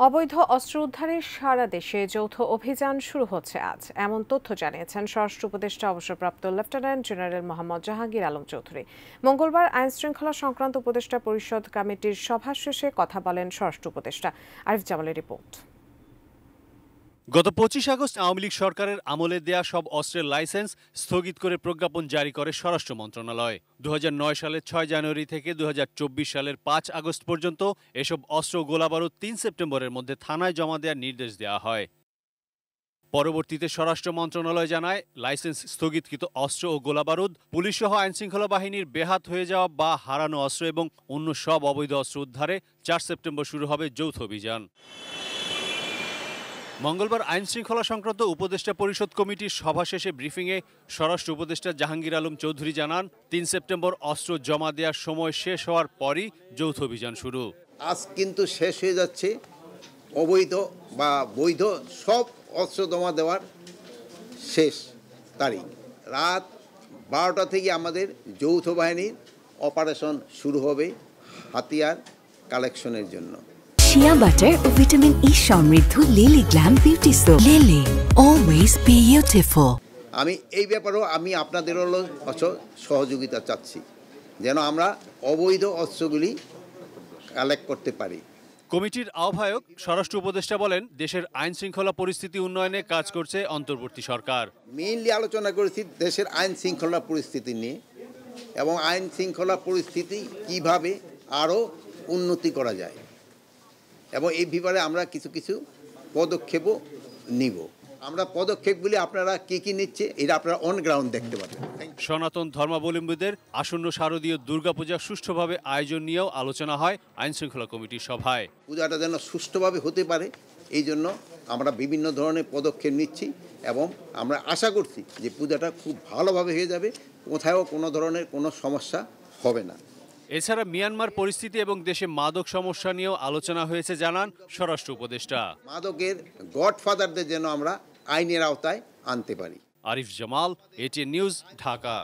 অবৈধ অস্ত্র উদ্ধারে সারা দেশে যৌথ অভিযান শুরু হচ্ছে আজ, এমন তথ্য জানিয়েছেন স্বরাষ্ট্র উপদেষ্টা অবসরপ্রাপ্ত লেফটেন্যান্ট জেনারেল মোহাম্মদ জাহাঙ্গীর আলম চৌধুরী। মঙ্গলবার আইন শৃঙ্খলা সংক্রান্ত উপদেষ্টা পরিষদ কমিটির সভা শেষে কথা বলেন স্বরাষ্ট্র উপদেষ্টা। আরিফ জামালের রিপোর্ট। গত ২৫ আগস্ট আওয়ামী লীগ সরকারের আমলে দেয়া সব অস্ত্রের লাইসেন্স স্থগিত করে প্রজ্ঞাপন জারি করে স্বরাষ্ট্র মন্ত্রণালয়। ২০০৯ সালের ৬ জানুয়ারি থেকে ২০২৪ সালের ৫ আগস্ট পর্যন্ত এসব অস্ত্র ও গোলাবারুদ ৩ সেপ্টেম্বরের মধ্যে থানায় জমা দেওয়ার নির্দেশ দেওয়া হয়। পরবর্তীতে স্বরাষ্ট্র মন্ত্রণালয় জানায়, লাইসেন্স স্থগিতকৃত অস্ত্র ও গোলাবারুদ, পুলিশসহ আইনশৃঙ্খলা বাহিনীর বেহাত হয়ে যাওয়া বা হারানো অস্ত্র এবং অন্য সব অবৈধ অস্ত্র উদ্ধারে ৪ সেপ্টেম্বর শুরু হবে যৌথ অভিযান। মঙ্গলবার আইন শৃঙ্খলা সংক্রান্ত উপদেষ্টা পরিষদ কমিটির সভা শেষে ব্রিফিংয়ে স্বরাষ্ট্র উপদেষ্টা জাহাঙ্গীর আলম চৌধুরী জানান, ৩ সেপ্টেম্বর অস্ত্র জমা দেওয়ার সময় শেষ হওয়ার পরই যৌথ অভিযান শুরু। আজ কিন্তু শেষ হয়ে যাচ্ছে অবৈধ বা বৈধ সব অস্ত্র জমা দেওয়ার শেষ তারিখ। রাত ১২টা থেকে আমাদের যৌথ বাহিনীর অপারেশন শুরু হবে হাতিয়ার কালেকশনের জন্য। শিয়া বাটার ও ভিটামিন ই সমৃদ্ধ lily glam beauty soap. Lily, always beautiful. আমি এই ব্যাপারেও আপনাদের সহযোগিতা চাচ্ছি, যেন আমরা অবৈধ অস্ত্রগুলি কালেক্ট করতে পারি। কমিটির আহ্বায়ক স্বরাষ্ট্র উপদেষ্টা বলেন, দেশের আইন শৃঙ্খলা পরিস্থিতি উন্নয়নে কাজ করছে অন্তর্বর্তী সরকার। মেইনলি আলোচনা করেছি দেশের আইন শৃঙ্খলা পরিস্থিতি নিয়ে এবং আইন শৃঙ্খলা পরিস্থিতি কিভাবে আরও উন্নতি করা যায়, এবং এই ব্যাপারে আমরা কিছু কিছু পদক্ষেপও নিব। আমরা পদক্ষেপগুলি আপনারা কি নিচ্ছে এটা আপনারা অন গ্রাউন্ড দেখতে পাবেন। সনাতন ধর্মাবলম্বীদের আসন্ন শারদীয় দুর্গাপূজা সুষ্ঠুভাবে আয়োজন নিয়েও আলোচনা হয় আইন শৃঙ্খলা কমিটির সভায়। পূজাটা যেন সুষ্ঠুভাবে হতে পারে, এই জন্য আমরা বিভিন্ন ধরনের পদক্ষেপ নিচ্ছি এবং আমরা আশা করছি যে পূজাটা খুব ভালোভাবে হয়ে যাবে, কোথাও কোনো ধরনের কোনো সমস্যা হবে না। এছাড়া মিয়ানমার পরিস্থিতি এবং দেশে মাদক সমস্যা নিয়েও আলোচনা হয়েছে জানান স্বরাষ্ট্র উপদেষ্টা। মাদকের গডফাদারদের যেন আমরা আইনের আওতায় আনতে পারি। Arif Jamal, ATN news, Dhaka.